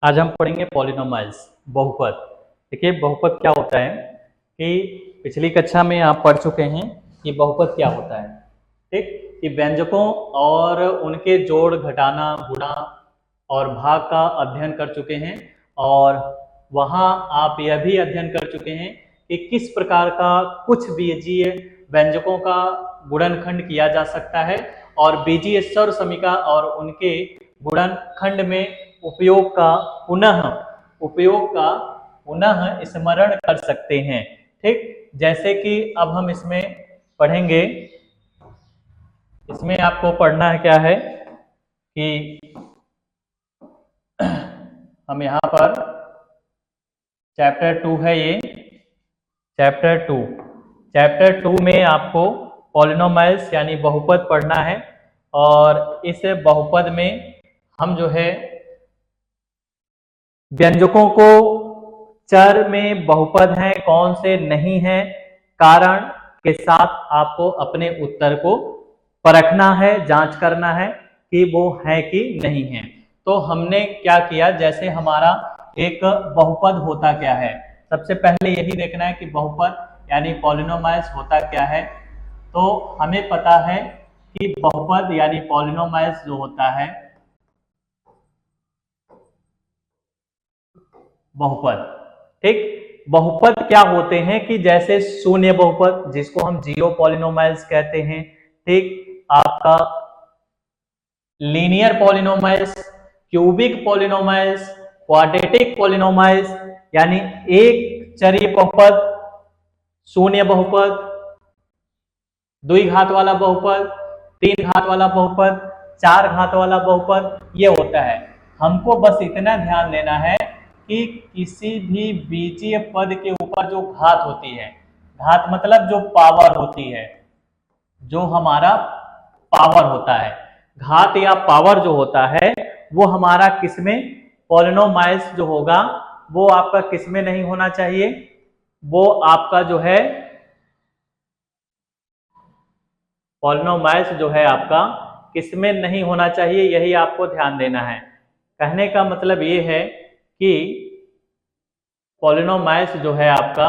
आज हम पढ़ेंगे पॉलिनोमाइल्स, बहुपद। देखिए बहुपद क्या होता है कि पिछली कक्षा में आप पढ़ चुके हैं कि बहुपद क्या होता है। ठीक, कि व्यंजकों और उनके जोड़, घटाना, गुणा और भाग का अध्ययन कर चुके हैं। और वहाँ आप यह भी अध्ययन कर चुके हैं कि किस प्रकार का कुछ बीजीय व्यंजकों का गुणनखंड किया जा सकता है और बीजीय स्वर समीका और उनके गुणनखंड में उपयोग का पुनः स्मरण कर सकते हैं। ठीक, जैसे कि अब हम इसमें पढ़ेंगे। इसमें आपको पढ़ना है क्या है कि हम यहाँ पर चैप्टर 2 है, ये चैप्टर 2 में आपको पॉलिनोमाइल्स यानी बहुपद पढ़ना है। और इस बहुपद में हम जो है व्यंजकों को चर में बहुपद हैं कौन से नहीं है, कारण के साथ आपको अपने उत्तर को परखना है, जांच करना है कि वो है कि नहीं है। तो हमने क्या किया, जैसे हमारा एक बहुपद होता क्या है, सबसे पहले यही देखना है कि बहुपद यानी पॉलिनोमाइल्स होता क्या है। तो हमें पता है कि बहुपद यानी पॉलिनोमाइल्स जो होता है, बहुपद, ठीक, बहुपद क्या होते हैं कि जैसे शून्य बहुपद जिसको हम जीरो पॉलिनोमाइल्स कहते हैं, ठीक, आपका लीनियर पॉलिनोमाइल्स, क्यूबिक पॉलिनोमाइल्स, क्वाड्रेटिक पॉलिनोमाइल्स यानी एक चरीय बहुपद, शून्य बहुपद, द्विघात वाला बहुपद, तीन घात वाला बहुपद, चार घात वाला बहुपद, ये होता है। हमको बस इतना ध्यान देना है कि किसी भी बीजीय पद के ऊपर जो घात होती है, घात मतलब जो पावर होती है, जो हमारा पावर होता है, घात या पावर जो होता है वो हमारा किसमें, पॉलिनोमाइल्स जो होगा वो आपका किसमें नहीं होना चाहिए, वो आपका जो है पॉलिनोमाइल्स जो है आपका किसमें नहीं होना चाहिए, यही आपको ध्यान देना है। कहने का मतलब ये है कि पॉलिनोमाइल्स जो है आपका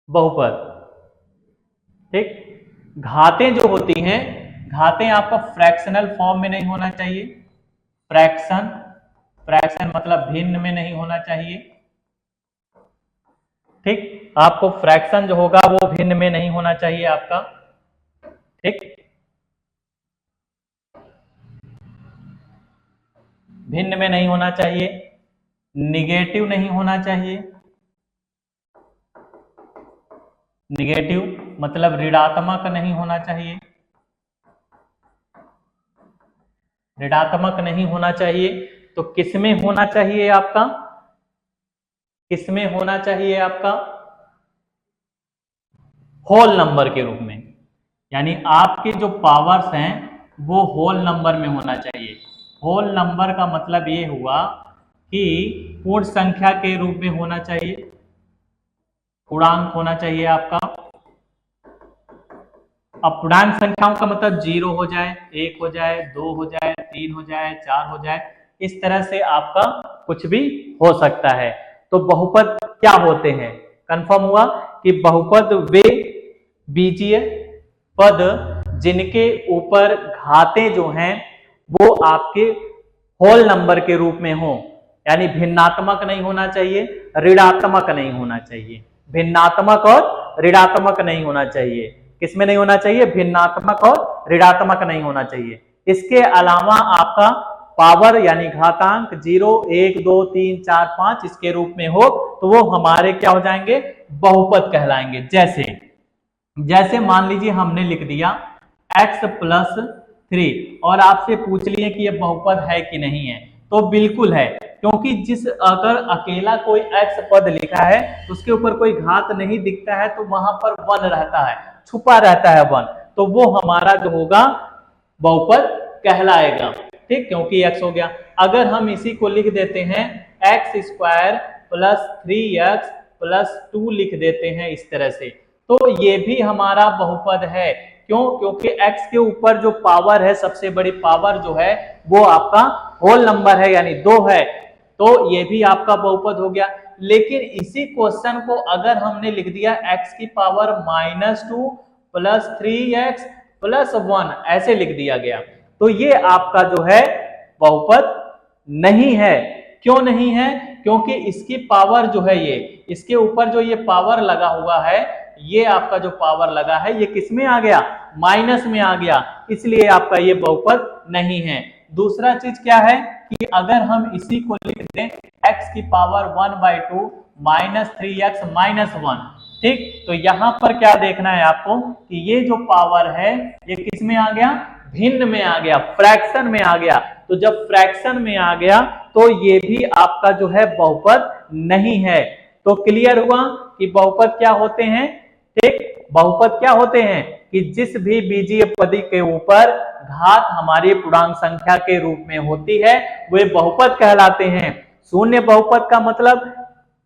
बहुपद, ठीक, घातें जो होती हैं, घातें आपका फ्रैक्शनल फॉर्म में नहीं होना चाहिए। फ्रैक्शन मतलब भिन्न में नहीं होना चाहिए। ठीक, आपको फ्रैक्शन जो होगा वो भिन्न में नहीं होना चाहिए आपका। ठीक, भिन्न में नहीं होना चाहिए, निगेटिव नहीं होना चाहिए। निगेटिव मतलब ऋणात्मक नहीं होना चाहिए, ऋणात्मक नहीं होना चाहिए। तो किसमें होना चाहिए आपका, किसमें होना चाहिए आपका, होल नंबर के रूप में, यानी आपके जो पावर्स हैं वो होल नंबर में होना चाहिए। होल नंबर का मतलब ये हुआ कि पूर्ण संख्या के रूप में होना चाहिए, पूर्णांक होना चाहिए आपका। अब पूर्णांक संख्याओं का मतलब 0 हो जाए, 1 हो जाए, 2 हो जाए, 3 हो जाए, 4 हो जाए, इस तरह से आपका कुछ भी हो सकता है। तो बहुपद क्या होते हैं, कंफर्म हुआ कि बहुपद वे बीजीय पद जिनके ऊपर घातें जो हैं वो आपके होल नंबर के रूप में हो, यानी भिन्नात्मक नहीं होना चाहिए, ऋणात्मक नहीं होना चाहिए। भिन्नात्मक और ऋणात्मक नहीं होना चाहिए। किसमें नहीं होना चाहिए, भिन्नात्मक और ऋणात्मक नहीं होना चाहिए। इसके अलावा आपका पावर यानी घातांक 0, 1, 2, 3, 4, 5 इसके रूप में हो तो वो हमारे क्या हो जाएंगे, बहुपद कहलाएंगे। जैसे मान लीजिए हमने लिख दिया x+3 और आपसे पूछ लिए कि ये बहुपद है कि नहीं है, तो बिल्कुल है, क्योंकि अगर अकेला कोई x पद लिखा है उसके ऊपर कोई घात नहीं दिखता है तो वहां पर 1 रहता है, छुपा रहता है 1, तो वो हमारा जो होगा बहुपद कहलाएगा। ठीक, क्योंकि x हो गया। अगर हम इसी को लिख देते हैं x² + 3x + 2 लिख देते हैं इस तरह से, तो ये भी हमारा बहुपद है, क्यों? क्योंकि x के ऊपर जो पावर है, सबसे बड़ी पावर जो है वो आपका होल नंबर है यानी 2 है, तो ये भी आपका बहुपद हो गया। लेकिन इसी क्वेश्चन को अगर हमने लिख दिया x की पावर -2 प्लस 3x प्लस 1 ऐसे लिख दिया गया, तो ये आपका जो है बहुपद नहीं है। क्यों नहीं है? क्योंकि इसकी पावर जो है इसके ऊपर जो ये पावर लगा हुआ है, ये आपका जो पावर लगा है ये किस में आ गया? माइनस में आ गया, इसलिए आपका ये बहुपद नहीं है। दूसरा चीज क्या है कि अगर हम इसी को लिख दें x की पावर 1/2 माइनस 3x माइनस 1, ठीक, तो यहां पर क्या देखना है आपको कि ये जो पावर है ये किस में आ गया? भिन्न में आ गया, फ्रैक्शन में आ गया। तो जब फ्रैक्शन में आ गया तो ये भी आपका जो है बहुपद नहीं है। तो क्लियर हुआ कि बहुपद क्या होते हैं? ठीक, बहुपद क्या होते हैं कि जिस भी बीजीय पद के ऊपर घात हमारी पूर्णांक संख्या के रूप में होती है वे बहुपद कहलाते हैं। शून्य बहुपद का मतलब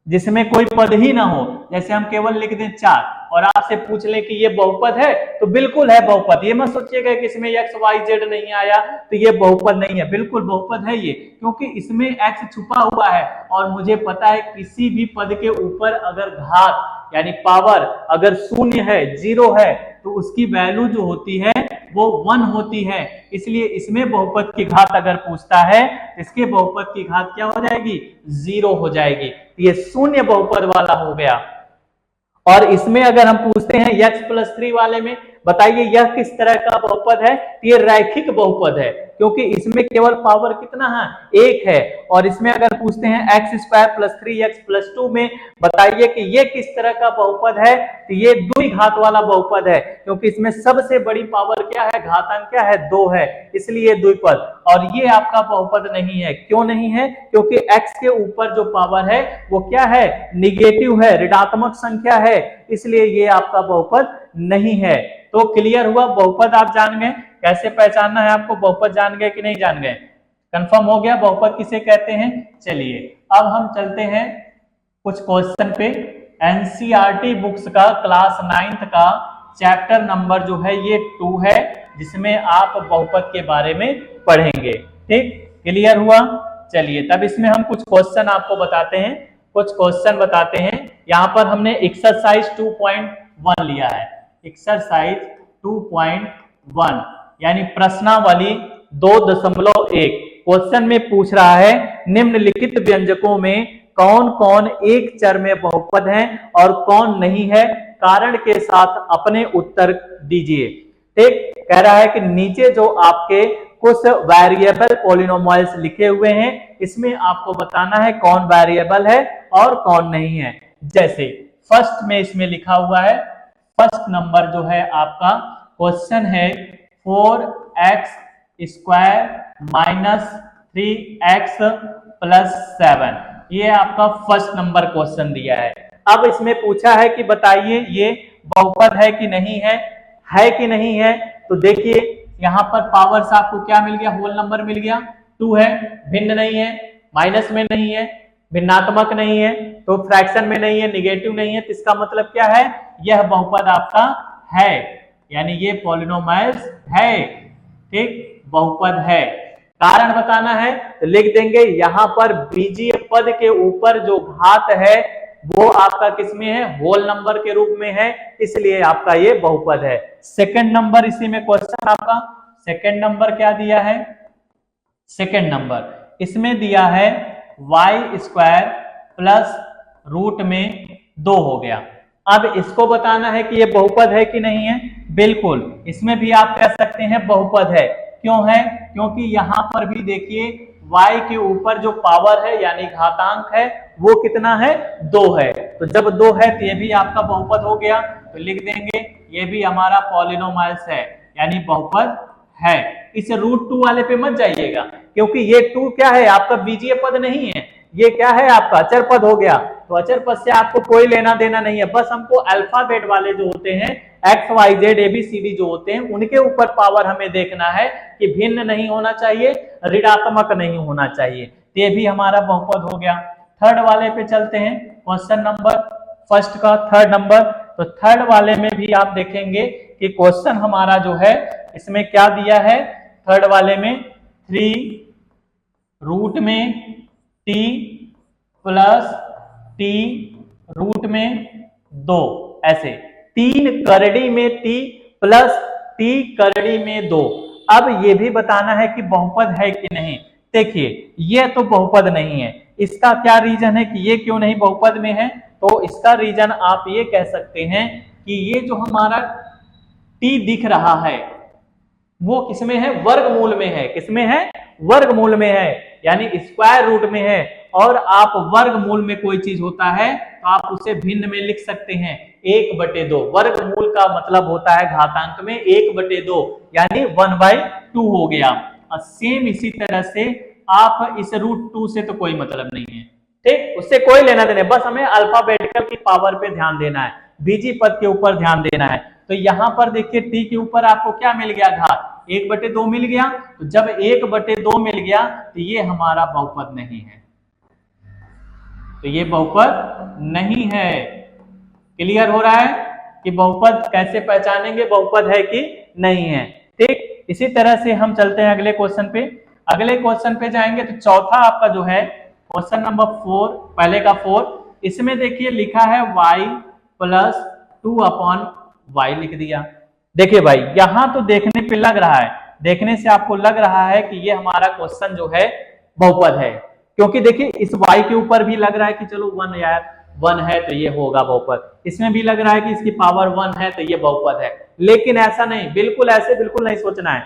जिसमें कोई पद ही ना हो, जैसे हम केवल लिख दें 4 और आपसे पूछ ले कि ये बहुपद है, तो बिल्कुल है बहुपद। ये मत सोचिएगा कि इसमें x y z नहीं आया तो ये बहुपद नहीं है, बिल्कुल बहुपद है ये, क्योंकि इसमें x छुपा हुआ है और मुझे पता है किसी भी पद के ऊपर अगर घात यानी पावर अगर शून्य है, 0 है, तो उसकी वैल्यू जो होती है वो 1 होती है। इसलिए इसमें बहुपद की घात अगर पूछता है, इसके बहुपद की घात क्या हो जाएगी? 0 हो जाएगी। ये शून्य बहुपद वाला हो गया। और इसमें अगर हम पूछते हैं x+3 वाले में, बताइए यह किस तरह का बहुपद है? ये रैखिक बहुपद है, क्योंकि इसमें केवल पावर कितना है? 1 है। और इसमें अगर पूछते हैं x² + 3x + 2 में, बताइए कि ये किस तरह का बहुपद है? तो ये द्विघात वाला बहुपद है, क्योंकि इसमें सबसे बड़ी पावर क्या है? घातांक क्या है? 2 है, इसलिए द्विपद। और ये आपका बहुपद नहीं है। क्यों नहीं है? क्योंकि x के ऊपर जो पावर है वो क्या है? निगेटिव है, ऋणात्मक संख्या है, इसलिए ये आपका बहुपद नहीं है। तो क्लियर हुआ, बहुपद आप जान गए, कैसे पहचानना है आपको, बहुपद जान गए कि नहीं जान गए? कंफर्म हो गया बहुपद किसे कहते हैं? चलिए अब हम चलते हैं कुछ क्वेश्चन पे। एनसीईआरटी बुक्स का क्लास 9th का चैप्टर नंबर जो है ये 2 है, जिसमें आप बहुपद के बारे में पढ़ेंगे। ठीक, क्लियर हुआ? चलिए तब इसमें हम कुछ क्वेश्चन आपको बताते हैं, कुछ क्वेश्चन बताते हैं। यहाँ पर हमने एक्सरसाइज 2.1 लिया है, एक्सरसाइज 2.1 यानी प्रश्नावली 2.1। क्वेश्चन में पूछ रहा है निम्नलिखित व्यंजकों में कौन कौन एक चर में बहुपद हैं और कौन नहीं है, कारण के साथ अपने उत्तर दीजिए। ठीक, कह रहा है कि नीचे जो आपके कुछ वेरिएबल पॉलिनोमियल्स लिखे हुए हैं, इसमें आपको बताना है कौन वेरिएबल है और कौन नहीं है। जैसे फर्स्ट में इसमें लिखा हुआ है, फर्स्ट नंबर जो है आपका क्वेश्चन है 4x² - 3x + 7, ये आपका फर्स्ट नंबर क्वेश्चन दिया है। अब इसमें पूछा है कि बताइए ये बहुपद है कि नहीं है, कि नहीं है? तो देखिए यहाँ पर पावर्स आपको क्या मिल गया? होल नंबर मिल गया, 2 है, भिन्न नहीं है, माइनस में नहीं है, भिन्नात्मक नहीं है, तो फ्रैक्शन में नहीं है, निगेटिव नहीं है, तो इसका मतलब क्या है? यह बहुपद आपका है, यानी ये पॉलिनोमियल्स है। ठीक, बहुपद है। कारण बताना है तो लिख देंगे यहाँ पर बीजीय पद के ऊपर जो घात है वो आपका किसमें है? होल नंबर के रूप में है, इसलिए आपका ये बहुपद है। सेकंड नंबर इसी में क्वेश्चन आपका सेकंड नंबर क्या दिया है? सेकंड नंबर इसमें दिया है y² + √2 हो गया। अब इसको बताना है कि ये बहुपद है कि नहीं है। बिल्कुल, इसमें भी आप कह सकते हैं बहुपद है। क्यों है? क्योंकि यहां पर भी देखिए y के ऊपर जो पावर है यानी घातांक है वो कितना है? 2 है। तो जब 2 है तो ये भी आपका बहुपद हो गया, तो लिख देंगे ये भी हमारा पॉलिनोमियल्स है, यानी बहुपद है। इस √2 वाले पे मत जाइएगा, क्योंकि ये 2 क्या है? आपका बीजीय पद नहीं है, ये क्या है? आपका अचर पद हो गया। तो अचर पद से आपको कोई लेना देना नहीं है, बस हमको अल्फाबेट वाले जो होते हैं x y z a b c d जो होते हैं उनके ऊपर पावर हमें देखना है कि भिन्न नहीं होना चाहिए, ऋणात्मक नहीं होना चाहिए। तो ये भी हमारा बहुपद हो गया। थर्ड वाले पे चलते हैं, क्वेश्चन नंबर फर्स्ट का थर्ड नंबर। तो थर्ड वाले में भी आप देखेंगे कि क्वेश्चन हमारा जो है इसमें क्या दिया है, थर्ड वाले में 3 रूट में टी प्लस टी रूट में 2, ऐसे 3 करड़ी में टी प्लस टी करड़ी में 2। अब ये भी बताना है कि बहुपद है कि नहीं। देखिए ये तो बहुपद नहीं है, इसका क्या रीजन है कि ये क्यों नहीं बहुपद में है, तो इसका रीजन आप ये कह सकते हैं कि ये जो हमारा टी दिख रहा है वो किसमें है, वर्गमूल में है। किसमें है, वर्गमूल में है, यानी स्क्वायर रूट में है। और आप वर्गमूल में कोई चीज होता है तो आप उसे भिन्न में लिख सकते हैं 1/2। वर्गमूल का मतलब होता है घातांक में 1/2, यानी 1/2 हो गया। और सेम इसी तरह से आप इस √2 से तो कोई मतलब नहीं है, ठीक, उससे कोई लेना देना, बस हमें अल्फाबेटिकल की पावर पे ध्यान देना है, बीजी पद के ऊपर ध्यान देना है। तो यहां पर देखिए टी के ऊपर आपको क्या मिल गया, घात 1/2 मिल गया। तो जब 1/2 मिल गया तो ये हमारा बहुपद नहीं है, तो ये बहुपद नहीं है। क्लियर हो रहा है कि बहुपद कैसे पहचानेंगे, बहुपद है कि नहीं है, ठीक। इसी तरह से हम चलते हैं अगले क्वेश्चन पे। अगले क्वेश्चन पे जाएंगे तो चौथा आपका जो है क्वेश्चन नंबर 4, पहले का 4, इसमें देखिए लिखा है y + 2/y लिख दिया। देखिए भाई यहां तो देखने पे लग रहा है, देखने से आपको लग रहा है कि ये हमारा क्वेश्चन जो है बहुपद है, क्योंकि देखिए इस y के ऊपर भी लग रहा है कि चलो 1 यार 1 है तो ये होगा बहुपद, इसमें भी लग रहा है कि इसकी पावर 1 है तो ये बहुपद है। लेकिन ऐसा नहीं, बिल्कुल ऐसे बिल्कुल नहीं सोचना है।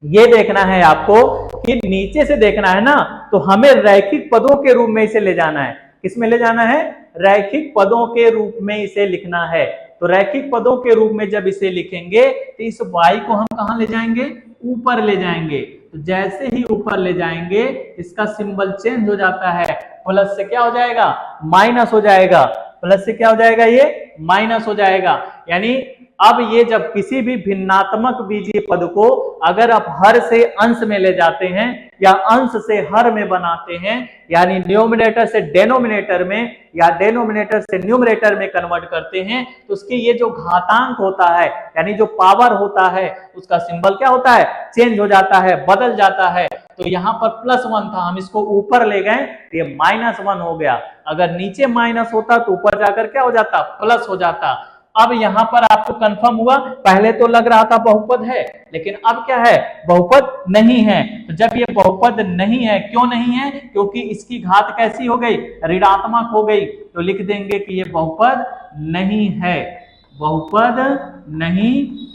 ये देखना है आपको कि नीचे से देखना है ना, तो हमें रैखिक पदों के रूप में इसे ले जाना है। किसमें ले जाना है, रैखिक पदों के रूप में इसे लिखना है। तो रैखिक पदों के रूप में जब इसे लिखेंगे तो इस y को हम कहां ले जाएंगे, ऊपर ले जाएंगे। तो जैसे ही ऊपर ले जाएंगे इसका सिंबल चेंज हो जाता है, प्लस से क्या हो जाएगा, माइनस हो जाएगा, प्लस से क्या हो जाएगा, ये माइनस हो जाएगा। यानी अब ये जब किसी भी भिन्नात्मक बीजीय पद को अगर आप हर से अंश में ले जाते हैं या अंश से हर में बनाते हैं, यानी न्यूमरेटर से डेनोमिनेटर में या डेनोमिनेटर से न्यूमरेटर में कन्वर्ट करते हैं, तो उसकी ये जो घातांक होता है यानी जो पावर होता है उसका सिंबल क्या होता है, चेंज हो जाता है, बदल जाता है। तो यहाँ पर +1 था, हम इसको ऊपर ले गए तो ये -1 हो गया। अगर नीचे माइनस होता तो ऊपर जाकर क्या हो जाता, प्लस हो जाता। अब यहां पर आपको कंफर्म हुआ, पहले तो लग रहा था बहुपद है लेकिन अब क्या है, बहुपद नहीं है। तो जब ये बहुपद नहीं है, क्यों नहीं है, क्योंकि इसकी घात कैसी हो गई, ऋणात्मक हो गई। तो लिख देंगे कि ये बहुपद नहीं है, बहुपद नहीं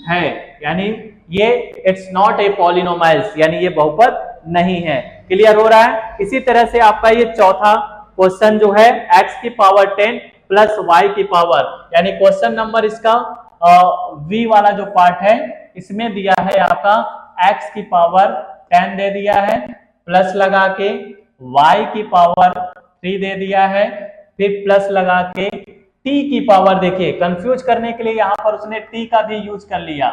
है, यानी ये इट्स नॉट ए पॉलिनोमाइल्स, यानी ये बहुपद नहीं है। क्लियर हो रहा है। इसी तरह से आपका ये चौथा क्वेश्चन जो है x की पावर 10 प्लस y की पावर, यानी क्वेश्चन नंबर इसका v वाला जो पार्ट है इसमें दिया है आपका x की पावर 10 दे दिया है, प्लस लगा के y की पावर 3 दे दिया है, फिर प्लस लगा के t की पावर, देखिए कंफ्यूज करने के लिए यहां पर उसने t का भी यूज कर लिया,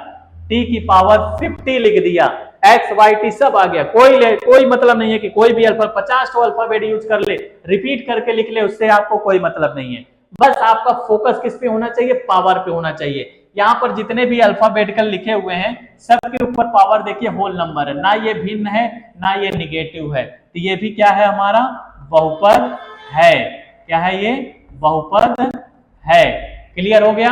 t की पावर 50 लिख दिया, x y t सब आ गया। कोई मतलब नहीं है कि कोई भी अल्फा 50 तो अल्फाबेट यूज कर ले, रिपीट करके लिख ले, उससे आपको कोई मतलब नहीं है। बस आपका फोकस किस पे होना चाहिए, पावर पे होना चाहिए। यहाँ पर जितने भी अल्फाबेटिकल लिखे हुए हैं सबके ऊपर पावर देखिए होल नंबर है, ना ये भिन्न है ना ये निगेटिव है, तो ये भी क्या है, हमारा बहुपद है। क्या है, ये बहुपद है। क्लियर हो गया।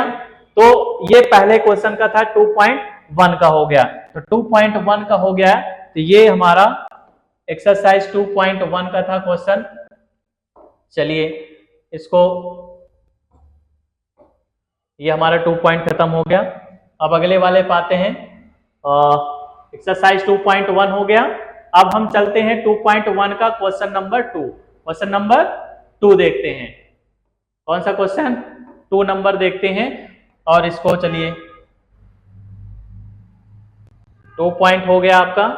तो ये पहले क्वेश्चन का था 2.1 का हो गया, तो 2.1 का हो गया, तो ये हमारा एक्सरसाइज 2.1 का था क्वेश्चन। चलिए इसको, ये हमारा 2 पॉइंट खत्म हो गया। अब अगले वाले पाते हैं, एक्सरसाइज 2.1 हो गया। अब हम चलते हैं 2.1 का क्वेश्चन नंबर 2। क्वेश्चन नंबर 2 देखते हैं, कौन सा क्वेश्चन, 2 नंबर देखते हैं। और इसको चलिए 2 पॉइंट हो गया आपका।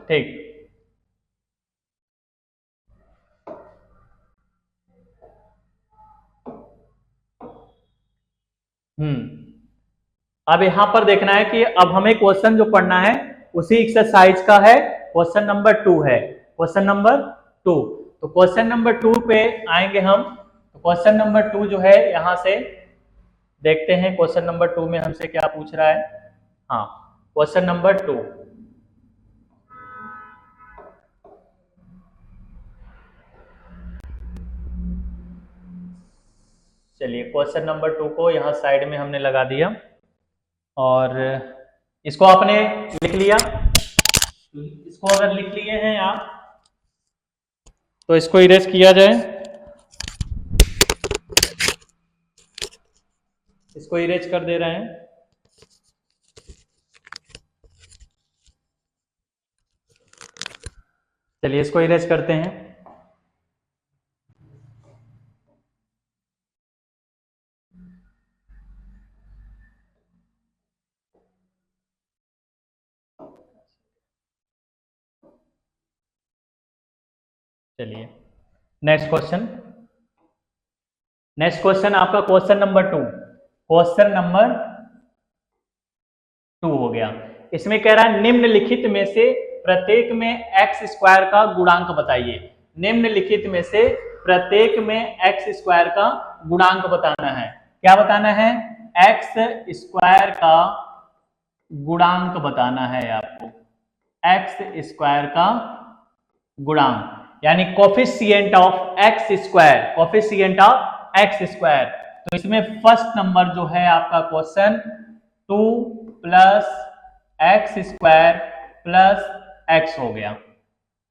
ठीक, अब यहां पर देखना है कि अब हमें क्वेश्चन जो पढ़ना है उसी एक्सरसाइज का है, क्वेश्चन नंबर 2 है। Question number 2। तो क्वेश्चन नंबर 2 पे आएंगे हम। तो क्वेश्चन नंबर 2 जो है यहां से देखते हैं क्वेश्चन नंबर 2 में हमसे क्या पूछ रहा है। हाँ, क्वेश्चन नंबर 2। चलिए क्वेश्चन नंबर 2 को यहाँ साइड में हमने लगा दिया और इसको आपने लिख लिया। इसको अगर लिख लिए हैं आप तो इसको इरेज किया जाए। इसको इरेज कर दे रहे हैं। चलिए इसको इरेज करते हैं। चलिए नेक्स्ट क्वेश्चन। नेक्स्ट क्वेश्चन आपका क्वेश्चन नंबर 2। क्वेश्चन नंबर 2 हो गया। इसमें कह रहा है निम्नलिखित में से प्रत्येक में एक्स स्क्वायर का गुणांक बताइए। निम्नलिखित में से प्रत्येक में एक्स स्क्वायर का गुणांक बताना है। क्या बताना है? एक्स स्क्वायर का गुणांक बताना है आपको। एक्स स्क्वायर का गुणांक यानी coefficient of x square. Coefficient of x square. तो इसमें फर्स्ट नंबर जो है आपका question 2 plus x square plus x हो गया।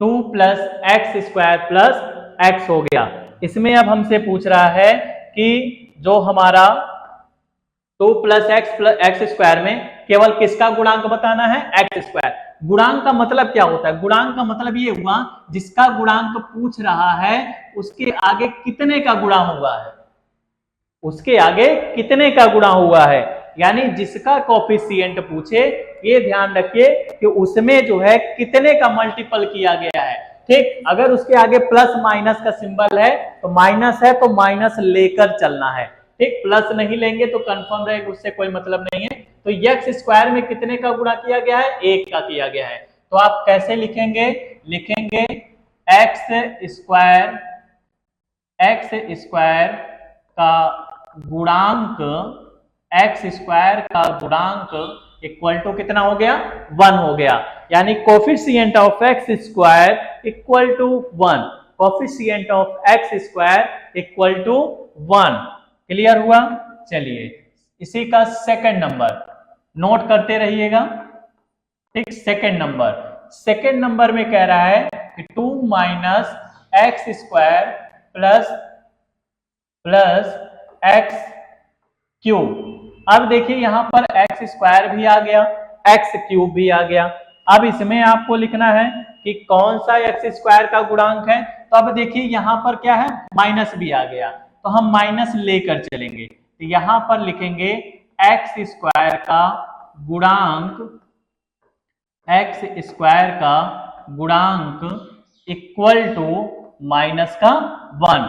2 plus x square plus x हो गया। इसमें अब हमसे पूछ रहा है कि जो हमारा 2 प्लस एक्स स्क्वायर में केवल किसका गुणांक बताना है? X square. गुणांक का मतलब क्या होता है? गुणांक का मतलब ये हुआ जिसका गुणांक पूछ रहा है उसके आगे कितने का गुणा हुआ है। उसके आगे कितने का गुणा हुआ है यानी जिसका कोफिशिएंट पूछे ये ध्यान रखिए कि उसमें जो है कितने का मल्टीपल किया गया है। ठीक, अगर उसके आगे प्लस माइनस का सिंबल है तो माइनस है तो माइनस लेकर चलना है। ठीक, प्लस नहीं लेंगे तो कंफर्म रहेगा, उससे कोई मतलब नहीं है। तो एक्स स्क्वायर में कितने का गुणा किया गया है? 1 का किया गया है। तो आप कैसे लिखेंगे? लिखेंगे एक्स स्क्वायर का गुणांक, एक्स स्क्वायर का गुणांक इक्वल टू कितना हो गया? 1 हो गया। यानी coefficient of x square equal to 1। Coefficient of x square equal to 1। Clear हुआ? चलिए इसी का सेकंड नंबर नोट करते रहिएगा। ठीक, सेकंड नंबर में कह रहा है कि 2 minus x square plus x cube. अब देखिए यहां पर एक्स स्क्वायर भी आ गया, एक्स क्यूब भी आ गया। अब इसमें आपको लिखना है कि कौन सा एक्स स्क्वायर का गुणांक है। तो अब देखिए यहां पर क्या है? माइनस भी आ गया, तो हम माइनस लेकर चलेंगे। तो यहां पर लिखेंगे एक्स स्क्वायर का गुणांक, एक्स स्क्वायर का गुणांक इक्वल टू माइनस का 1।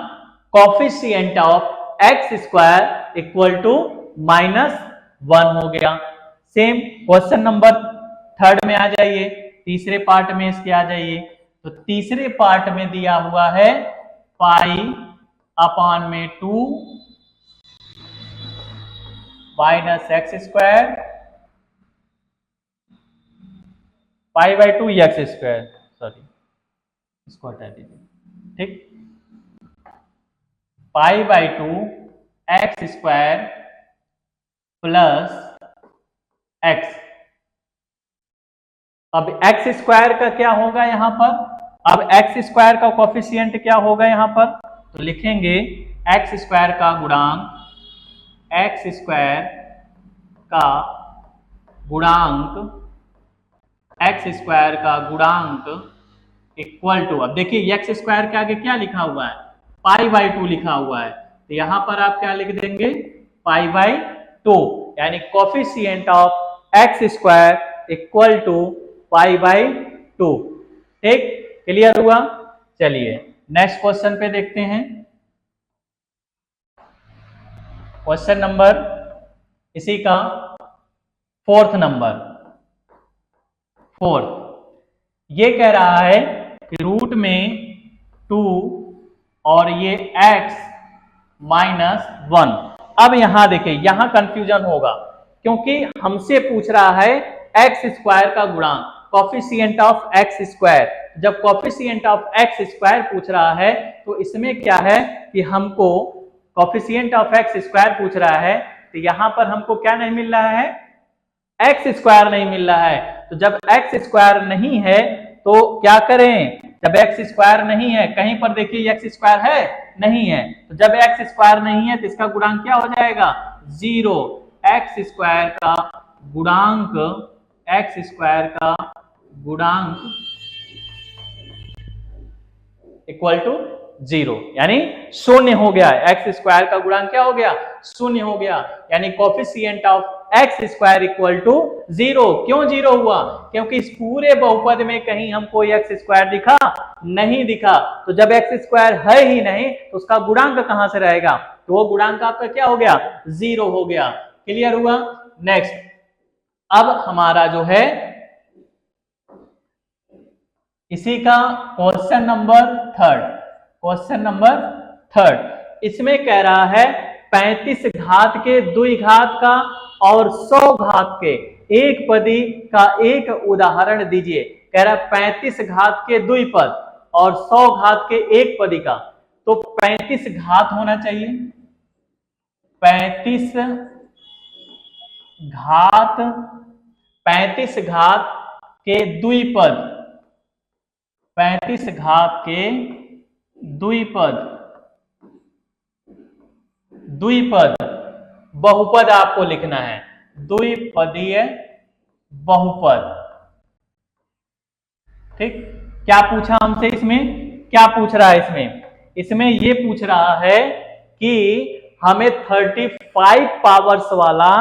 Coefficient of x square equal to -1 हो गया। सेम क्वेश्चन नंबर 3 में आ जाइए, तीसरे पार्ट में इसके आ जाइए। तो तीसरे पार्ट में दिया हुआ है पाई अपॉन में 2 minus x square pi by 2 x square, sorry इसको हटा दीजिए। ठीक, पाई by 2 x square plus x. अब एक्स स्क्वायर का क्या होगा यहां पर? अब एक्स स्क्वायर का कोफिशिएंट क्या होगा यहां पर? तो लिखेंगे एक्स स्क्वायर का गुणांक, एक्स स्क्वायर का गुणांक, एक्स स्क्वायर का गुणांक इक्वल टू, अब देखिए एक्स स्क्वायर के आगे क्या लिखा हुआ है? पाई बाई 2 लिखा हुआ है। तो यहां पर आप क्या लिख देंगे? पाई बाई 2, यानी coefficient of x square equal to pi by 2। ठीक, क्लियर हुआ? चलिए नेक्स्ट क्वेश्चन पे देखते हैं। क्वेश्चन नंबर इसी का 4th नंबर। ये कह रहा है कि रूट में 2 और ये x -1। अब यहां देखिए, यहां कंफ्यूजन होगा क्योंकि हमसे पूछ रहा है एक्स स्क्वायर का गुणांक, कॉफिशिएंट ऑफ एक्स स्क्वायर। जब कॉफिशिएंट ऑफ एक्स स्क्वायर पूछ रहा है तो इसमें क्या है कि हमको कॉफिशिएंट ऑफ एक्स स्क्वायर पूछ रहा है, तो यहां पर हमको क्या नहीं मिल रहा है, एक्स स्क्वायर नहीं मिल रहा है। तो जब एक्स स्क्वायर नहीं है तो क्या करें, जब एक्स स्क्वायर नहीं है, कहीं पर देखिए एक्स स्क्वायर है, नहीं है, तो जब एक्स स्क्वायर नहीं है तो इसका गुणांक क्या हो जाएगा, 0। एक्स स्क्वायर का गुणांक, एक्स स्क्वायर का गुणांक इक्वल टू 0, यानी शून्य हो गया। एक्स स्क्वायर का गुणांक क्या हो गया, शून्य हो गया, यानी coefficient of x square equal to 0। क्यों 0 हुआ, क्योंकि इस पूरे बहुपद में कहीं हमको एक्स स्क्वायर दिखा नहीं दिखा। तो जब एक्स स्क्वायर है ही नहीं तो उसका गुणांक कहां से रहेगा, तो वो गुणांक आपका क्या हो गया, 0 हो गया। क्लियर हुआ। नेक्स्ट, अब हमारा जो है इसी का क्वेश्चन नंबर 3, क्वेश्चन नंबर 3, इसमें कह रहा है 35 घात के द्विघात का और 100 घात के एक पदी का एक उदाहरण दीजिए। कह रहा है 35 घात के द्विपद और 100 घात के एक पदी का। तो 35 घात होना चाहिए, 35 घात, 35 घात के द्विपद, 35 घात के द्विपद, द्विपद बहुपद आपको लिखना है, द्विपदीय बहुपद। ठीक, क्या पूछा हमसे इसमें, क्या पूछ रहा है इसमें, इसमें ये पूछ रहा है कि हमें 35 पावर्स वाला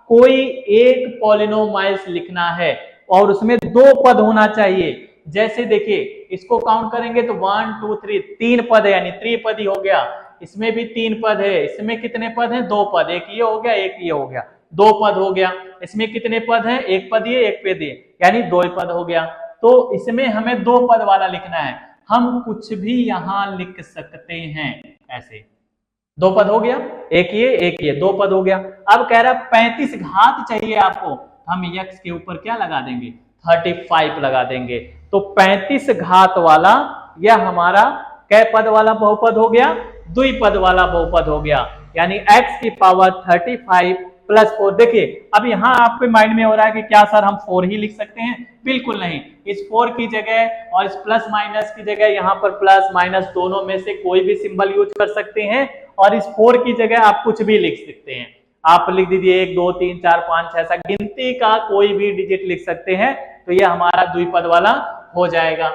कोई एक पॉलिनोमाइल्स लिखना है और उसमें 2 पद होना चाहिए। जैसे देखिए, इसको काउंट करेंगे तो 1 2 3, 3 पद है, यानी त्रिपदी हो गया। इसमें भी 3 पद है, इसमें कितने पद हैं, 2 पद, एक ये हो गया, एक ये हो गया, 2 पद हो गया। इसमें कितने पद हैं, एक पद ये, एक पद ये, यानी 2 पद हो गया। तो इसमें हमें 2 पद वाला लिखना है। हम कुछ भी यहां लिख सकते हैं ऐसे, 2 पद हो गया, एक ये 2 पद हो गया। अब कह रहा 35 घात चाहिए आपको, हम x के ऊपर क्या लगा देंगे, 35 लगा देंगे। तो 35 घात वाला यह हमारा कै पद वाला बहुपद हो गया, द्विपद वाला बहुपद हो गया, यानी x की पावर 35 प्लस 4। देखिए अब यहां आपके माइंड में हो रहा है कि क्या सर हम 4 ही लिख सकते हैं, बिल्कुल नहीं। इस 4 की जगह और इस प्लस माइनस की जगह यहाँ पर प्लस माइनस दोनों में से कोई भी सिंबल यूज कर सकते हैं, और इस 4 की जगह आप कुछ भी लिख सकते हैं। आप लिख दीजिए 1 2 3 4 5 6, ऐसा गिनती का कोई भी डिजिट लिख सकते हैं, तो यह हमारा द्विपद वाला हो जाएगा।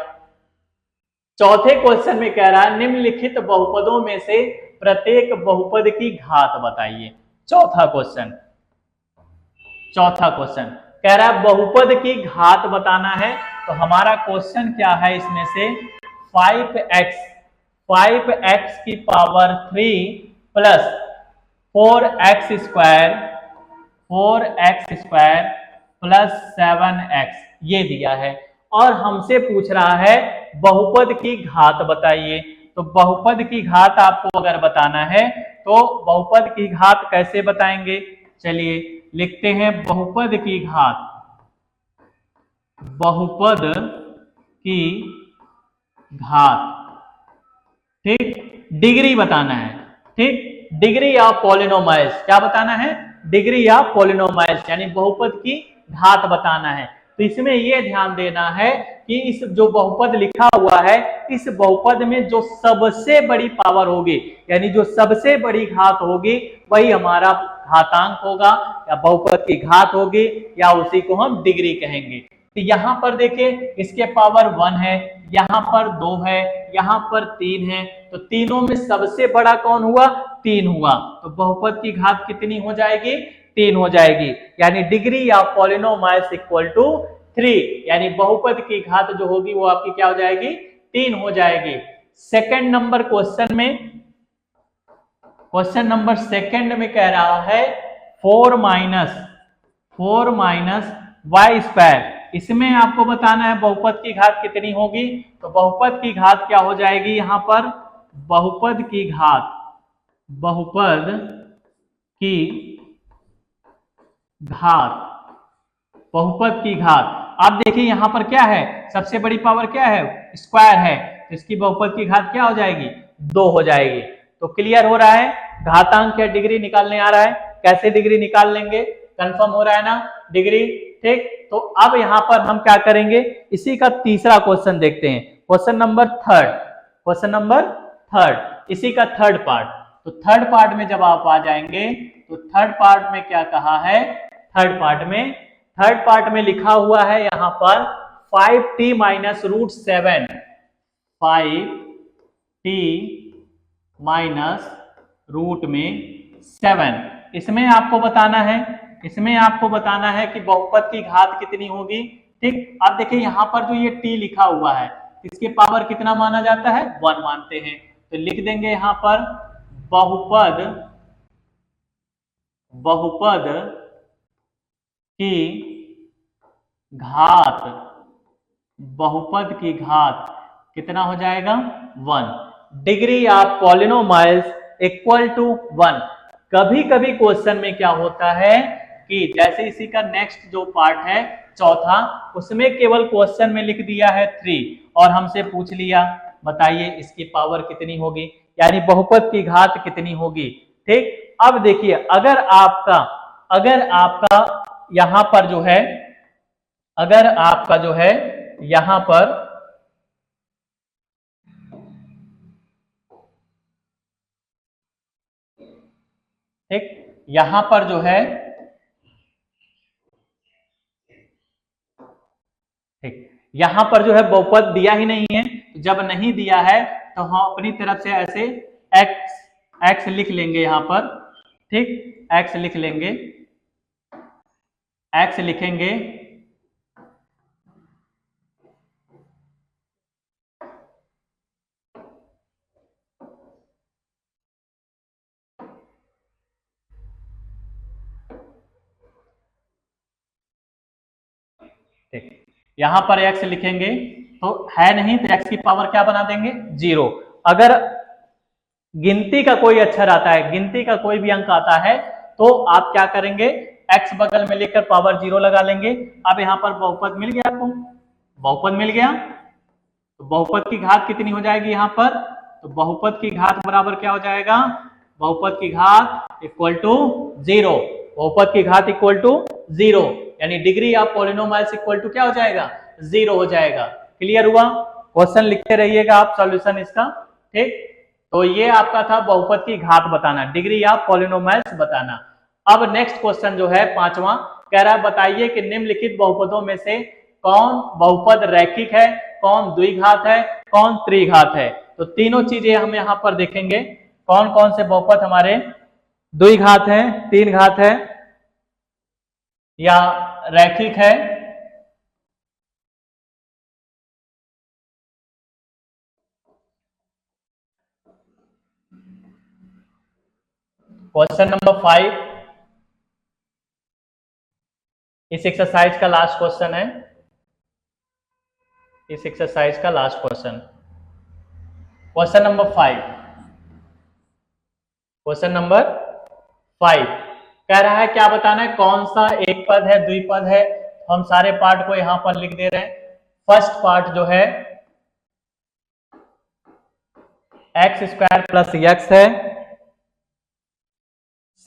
चौथे क्वेश्चन में कह रहा है निम्नलिखित बहुपदों में से प्रत्येक बहुपद की घात बताइए। चौथा क्वेश्चन कह रहा है बहुपद की घात बताना है। तो हमारा क्वेश्चन क्या है, इसमें से 5x की power 3 plus 4x square plus 7x ये दिया है, और हमसे पूछ रहा है बहुपद की घात बताइए। तो बहुपद की घात आपको अगर बताना है तो बहुपद की घात कैसे बताएंगे, चलिए लिखते हैं बहुपद की घात। बहुपद की घात, ठीक, डिग्री बताना है, ठीक, डिग्री ऑफ पॉलिनोमाइल्स, क्या बताना है, डिग्री ऑफ पॉलिनोमाइल्स, यानी बहुपद की घात बताना है। तो इसमें यह ध्यान देना है कि इस जो बहुपद लिखा हुआ है, इस बहुपद में जो सबसे बड़ी पावर होगी, यानी जो सबसे बड़ी घात होगी, वही हमारा घातांक होगा या बहुपद की घात होगी, या उसी को हम डिग्री कहेंगे। तो यहां पर देखिए इसके पावर 1 है, यहां पर 2 है, यहां पर 3 है, तो तीनों में सबसे बड़ा कौन हुआ, 3 हुआ। तो बहुपद की घात कितनी हो जाएगी, 3 हो जाएगी, यानी degree of polynomials equal to 3, यानी बहुपद की घात जो होगी वो आपकी क्या हो जाएगी, 3 हो जाएगी। Second number question number second में कह रहा है 4 माइनस y स्क्वायर इसमें आपको बताना है बहुपद की घात कितनी होगी। तो बहुपद की घात क्या हो जाएगी यहां पर, बहुपद की घात, बहुपद की घात, बहुपद की घात। आप देखिए यहां पर क्या है, सबसे बड़ी पावर क्या है, स्क्वायर है, तो इसकी बहुपद की घात क्या हो जाएगी, 2 हो जाएगी। तो क्लियर हो रहा है, घातांक या डिग्री निकालने आ रहा है, कैसे डिग्री निकाल लेंगे, कंफर्म हो रहा है ना, डिग्री, ठीक। तो अब यहां पर हम क्या करेंगे, इसी का तीसरा क्वेश्चन देखते हैं, question number third, question number third, इसी का थर्ड पार्ट। तो थर्ड पार्ट में जब आप आ जाएंगे तो थर्ड पार्ट में क्या कहा है, थर्ड पार्ट में लिखा हुआ है यहां पर 5t minus root 7, 5t minus root में 7। इसमें आपको बताना है कि बहुपद की घात कितनी होगी, ठीक। अब देखिए यहां पर जो ये t लिखा हुआ है इसके पावर कितना माना जाता है, 1 मानते हैं। तो लिख देंगे यहां पर बहुपद की घात, बहुपद की घात कितना हो जाएगा, 1। Degree of polynomials equal to 1। कभी कभी क्वेश्चन में क्या होता है कि जैसे इसी का नेक्स्ट जो पार्ट है चौथा, उसमें केवल क्वेश्चन में लिख दिया है 3 और हमसे पूछ लिया बताइए इसकी पावर कितनी होगी, यानी बहुपद की घात कितनी होगी, ठीक। अब देखिए अगर आपका यहां पर जो है, अगर आपका जो है यहां पर ठीक, यहां पर जो है, ठीक, यहां पर जो है बहुपद दिया ही नहीं है। जब नहीं दिया है तो हम अपनी तरफ से ऐसे x लिख लेंगे यहां पर, ठीक, x लिख लेंगे, x लिखेंगे, ठीक, यहां पर x लिखेंगे तो है नहीं, तो x की पावर क्या बना देंगे, 0। अगर गिनती का कोई अक्षर आता है, गिनती का कोई भी अंक आता है तो आप क्या करेंगे, x बगल में लेकर पावर 0 लगा लेंगे। अब यहां पर बहुपद मिल गया आपको, बहुपद मिल गया, तो बहुपद की घात कितनी हो जाएगी यहां पर, तो बहुपद की घात बराबर क्या हो जाएगा, बहुपद की घात इक्वल टू 0, बहुपद की घात इक्वल टू 0, यानी degree of polynomials equal to क्या हो जाएगा, 0 हो जाएगा। क्लियर हुआ, क्वेश्चन लिखते रहिएगा आप सॉल्यूशन इसका, ठीक। तो ये आपका था बहुपद की घात बताना, डिग्री ऑफ पॉलिनोमाइल्स बताना। अब नेक्स्ट क्वेश्चन जो है पांचवा, कह रहा है बताइए कि निम्नलिखित बहुपदों में से कौन बहुपद रैखिक है, कौन द्विघात है, कौन त्रिघात है। तो तीनों चीजें हम यहां पर देखेंगे, कौन कौन से बहुपद हमारे द्विघात है, तीन घात है या रैखिक है। क्वेश्चन नंबर 5 इस एक्सरसाइज का लास्ट क्वेश्चन है, इस एक्सरसाइज का last question, question number 5, question number 5 कह रहा है क्या बताना है, कौन सा एक पद है, द्विपद है। हम सारे पार्ट को यहां पर लिख दे रहे हैं। फर्स्ट पार्ट जो है एक्स स्क्वायर प्लस एक्स है,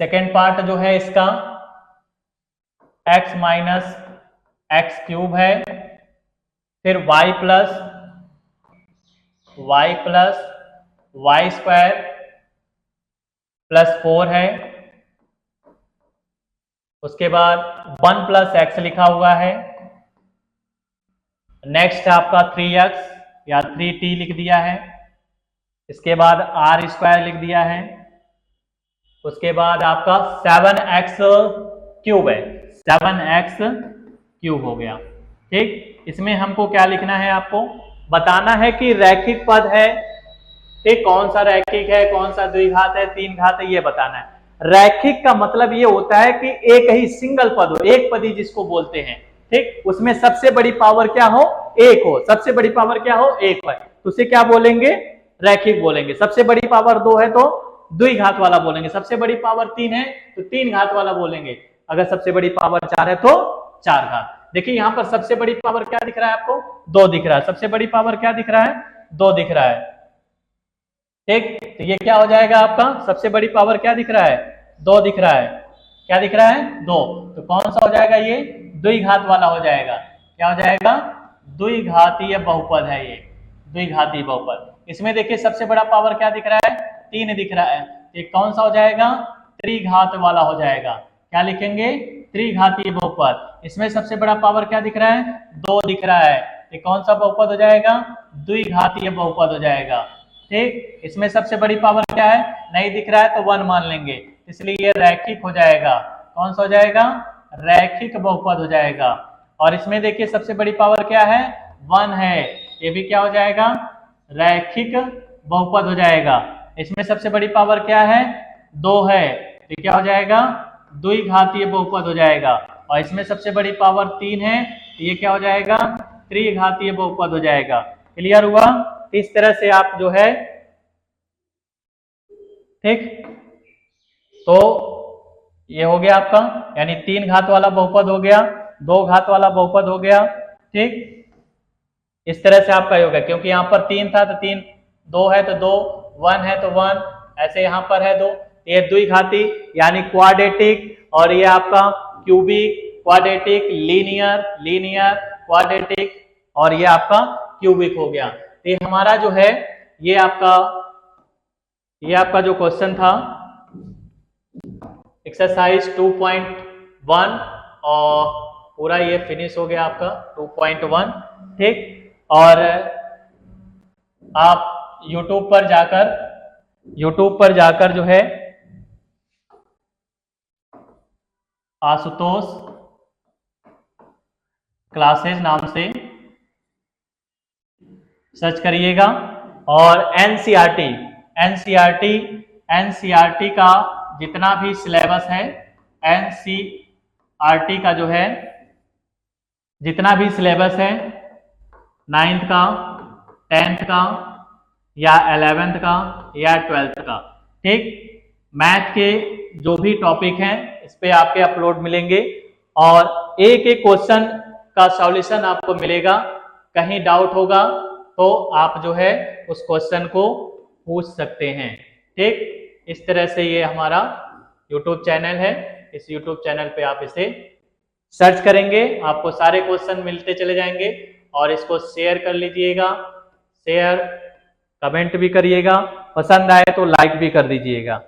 सेकेंड पार्ट जो है इसका x माइनस एक्स क्यूब है, फिर y plus y square plus 4 है, उसके बाद 1 प्लस एक्स लिखा हुआ है, नेक्स्ट आपका 3x या 3t लिख दिया है, इसके बाद r स्क्वायर लिख दिया है, उसके बाद आपका 7x क्यूब है, 7x क्यूब हो गया, ठीक। इसमें हमको क्या लिखना है, आपको बताना है कि रैखिक पद है, ठीक, कौन सा रैखिक है, कौन सा द्विघात है, तीन घात है, ये बताना है। रैखिक का मतलब ये होता है कि एक ही सिंगल पद हो, एक पदी जिसको बोलते हैं, ठीक, उसमें सबसे बड़ी पावर क्या हो, एक हो, सबसे बड़ी पावर क्या हो, एक है, तो उसे क्या बोलेंगे, रैखिक बोलेंगे। सबसे बड़ी पावर 2 है तो द्विघात वाला बोलेंगे, सबसे बड़ी पावर 3 है तो तीन घात वाला बोलेंगे, अगर सबसे बड़ी पावर 4 है तो चार घात। देखिए यहाँ पर सबसे बड़ी पावर क्या दिख रहा है आपको, 2 दिख रहा है, सबसे बड़ी पावर क्या दिख रहा है, 2 दिख रहा है, ठीक, तो ये क्या हो जाएगा आपका, सबसे बड़ी पावर क्या दिख रहा है, 2 दिख रहा है, क्या दिख रहा है, 2, तो कौन सा हो जाएगा, ये द्विघात वाला हो जाएगा, क्या हो जाएगा, द्विघातीय बहुपद है ये, द्विघातीय बहुपद। इसमें देखिए सबसे बड़ा पावर क्या दिख रहा है, 3 दिख रहा है, ये कौन सा हो जाएगा, त्रिघात वाला हो जाएगा, क्या लिखेंगे, त्रिघातीय बहुपद। इसमें सबसे बड़ा पावर क्या दिख रहा है, 2 दिख रहा है, ये कौन सा बहुपद हो जाएगा, द्विघातीय बहुपद हो जाएगा, ठीक। इसमें सबसे बड़ी पावर क्या है, नहीं दिख रहा है तो 1 मान लेंगे, इसलिए ये रैखिक हो जाएगा, कौन सा हो जाएगा, रैखिक बहुपद हो जाएगा। और इसमें देखिए सबसे बड़ी पावर क्या है, 1 है, ये भी क्या हो जाएगा, रैखिक बहुपद हो जाएगा। इसमें सबसे बड़ी पावर क्या है, 2 है, तो क्या हो जाएगा, द्विघातीय बहुपद हो जाएगा। और इसमें सबसे बड़ी पावर 3 है, तो ये क्या हो जाएगा, त्रिघातीय बहुपद हो जाएगा। क्लियर हुआ, इस तरह से आप जो है, ठीक, तो ये हो गया आपका, यानी 3 घात वाला बहुपद हो गया, 2 घात वाला बहुपद हो गया, ठीक, इस तरह से आपका होगा, क्योंकि यहाँ पर 3 था तो 3, 2 है तो 2, 1 है तो 1, ऐसे यहाँ पर है 2, ये द्विघाती यानी क्वाड्रेटिक, और ये आपका cubic, quadratic, linear, linear, quadratic, और ये आपका क्यूबिक हो गया। तो ये हमारा जो है, ये आपका जो क्वेश्चन था एक्सरसाइज 2.1, और पूरा ये फिनिश हो गया आपका 2.1, ठीक। और आप YouTube पर जाकर जो है आशुतोष क्लासेज नाम से सर्च करिएगा, और एनसीईआरटी का जितना भी सिलेबस है, एनसीईआरटी का जो है जितना भी सिलेबस है, 9th का, 10th का, या 11th का, या 12th का, ठीक, मैथ के जो भी टॉपिक हैं इस पे आपके अपलोड मिलेंगे, और एक एक क्वेश्चन का सॉल्यूशन आपको मिलेगा। कहीं डाउट होगा तो आप जो है उस क्वेश्चन को पूछ सकते हैं, ठीक। इस तरह से ये हमारा YouTube चैनल है, इस YouTube चैनल पे आप इसे सर्च करेंगे, आपको सारे क्वेश्चन मिलते चले जाएंगे। और इसको शेयर कर लीजिएगा, शेयर कमेंट भी करिएगा, पसंद आए तो लाइक भी कर दीजिएगा।